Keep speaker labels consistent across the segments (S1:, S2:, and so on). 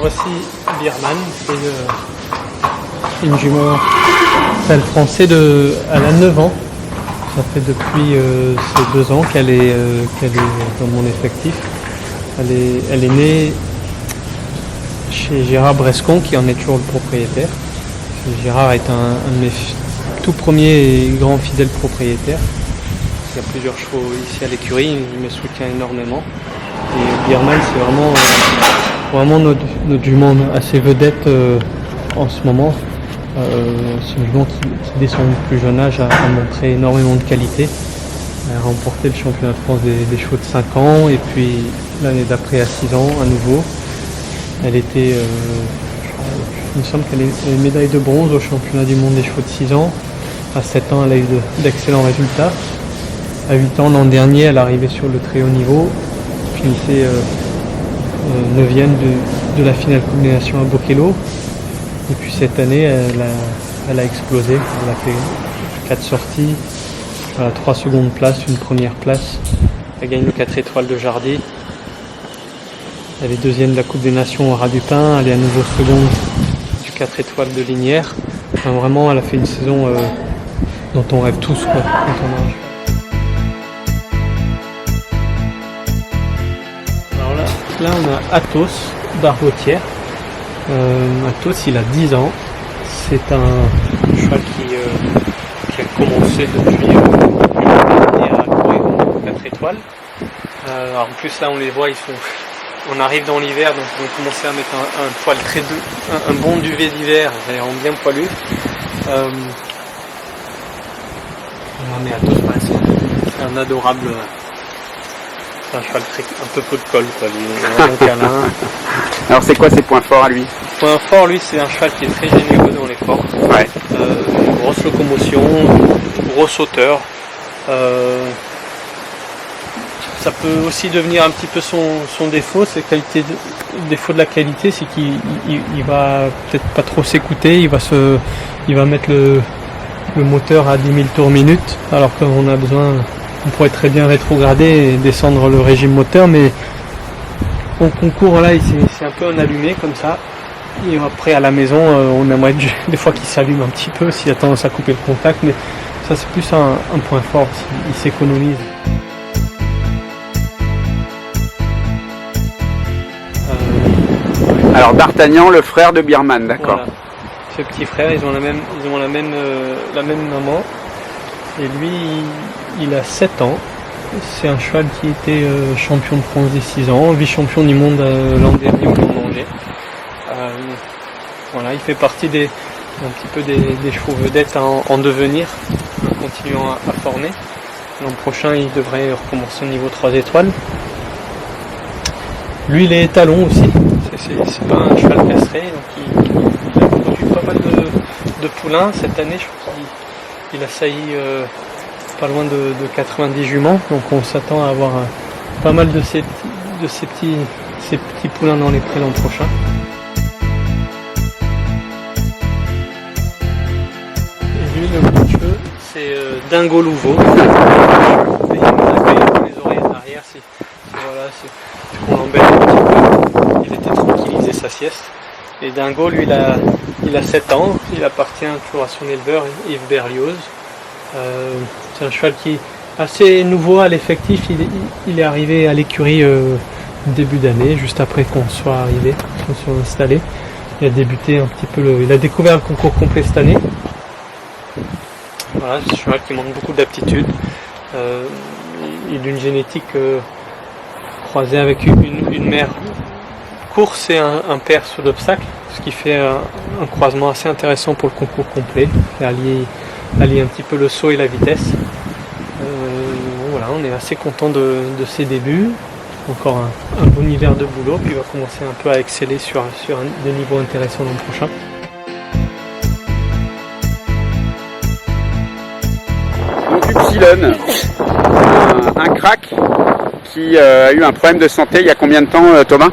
S1: voici Birman, c'est une jument pâle français elle a 9 ans. Ça fait depuis ces 2 ans qu'elle est dans mon effectif. Elle est née chez Gérard Brescon qui en est toujours le propriétaire. Gérard est un de mes tout premiers et grands fidèles propriétaires. Il y a plusieurs chevaux ici à l'écurie, il me soutient énormément. Et Birman, c'est vraiment notre jument assez vedette en ce moment. C'est une jument qui, dès son plus jeune âge, a montré énormément de qualité. Elle a remporté le championnat de France des chevaux de 5 ans et puis l'année d'après à 6 ans à nouveau. Elle était, il me semble qu'elle est une médaille de bronze au championnat du monde des chevaux de 6 ans. À 7 ans, elle a eu d'excellents résultats. À 8 ans, l'an dernier, elle arrivait sur le très haut niveau, finissait 9e de la finale combination à Bokello. Et puis cette année, elle a explosé. Elle a fait 4 sorties, 3 secondes places, une première place. Elle gagne le 4 étoiles de Jardy. Elle est 2e de la Coupe des Nations au Ras du Pin. Elle est à nouveau seconde du 4 étoiles de Linière. Enfin, vraiment, elle a fait une saison dont on rêve tous quand on a. Alors là, on a Athos, Barbotière. Athos, il a 10 ans. C'est un cheval qui a commencé depuis l'année dernière à courir au 4 étoiles. Alors en plus là, on les voit, on arrive dans l'hiver, donc ils vont commencer à mettre un poil très doux, un bon duvet d'hiver, ils rend bien poilu. Mais Athos, c'est un adorable. C'est un cheval un peu peu de colle, quoi. Il est un câlin.
S2: Alors c'est quoi ses points forts à lui?
S1: Point fort, lui, c'est un cheval qui est très généreux dans l'effort.
S2: Ouais.
S1: Une grosse locomotion, grosse hauteur. Ça peut aussi devenir un petit peu son défaut, le défaut de la qualité, c'est qu'il va peut-être pas trop s'écouter, il va mettre le moteur à 10 000 tours minute, alors qu'on a besoin, on pourrait très bien rétrograder et descendre le régime moteur, mais au concours là, c'est un peu un allumé comme ça. Et après à la maison, on aimerait des fois qu'il s'allume un petit peu s'il a tendance à couper le contact, mais ça c'est plus un point fort, il s'économise.
S2: Alors D'Artagnan, le frère de Birman, d'accord.
S1: Voilà. Ce petit frère, ils ont la même maman. Et lui, il a 7 ans. C'est un cheval qui était champion de France des 6 ans, vice-champion du monde l'an dernier au Grand-Danger. Voilà, il fait partie un petit peu des chevaux vedettes en devenir, en continuant à former. L'an prochain, il devrait recommencer au niveau 3 étoiles. Lui, il est étalon aussi. C'est pas un cheval castré, donc il a produit pas mal de poulains. Cette année, je crois qu'il a sailli pas loin de 90 juments, donc on s'attend à avoir pas mal de ces petits poulains dans les prés l'an prochain. Et lui, le coup de cheveux, c'est Dingo Louveau. Il y a les oreilles en arrière, c'est qu'on l'embête un petit peu. Il était tranquillisé sa sieste. Et Dingo, lui, il a 7 ans, il appartient toujours à son éleveur, Yves Berlioz. C'est un cheval qui est assez nouveau à l'effectif, il est arrivé à l'écurie début d'année, juste après qu'on soit arrivé, qu'on soit installé. Il a débuté un petit peu, il a découvert le concours complet cette année. Voilà, c'est un cheval qui manque beaucoup d'aptitude. Il est d'une génétique croisée avec une mère course et un père sur l'obstacle, ce qui fait un croisement assez intéressant pour le concours complet, et allier un petit peu le saut et la vitesse. Voilà, on est assez content de ses débuts. Encore un bon hiver de boulot, puis il va commencer un peu à exceller sur des niveaux intéressants l'an prochain.
S2: Donc Upsilon, un crack qui a eu un problème de santé il y a combien de temps, Thomas?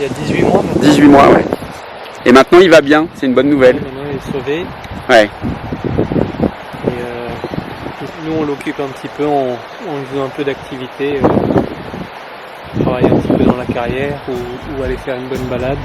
S1: Il y a 18 mois maintenant.
S2: 18 mois, ouais. Et maintenant il va bien, c'est une bonne nouvelle.
S1: Maintenant il est sauvé.
S2: Ouais.
S1: Et nous on l'occupe un petit peu, on lui fait un peu d'activité, travailler un petit peu dans la carrière ou aller faire une bonne balade.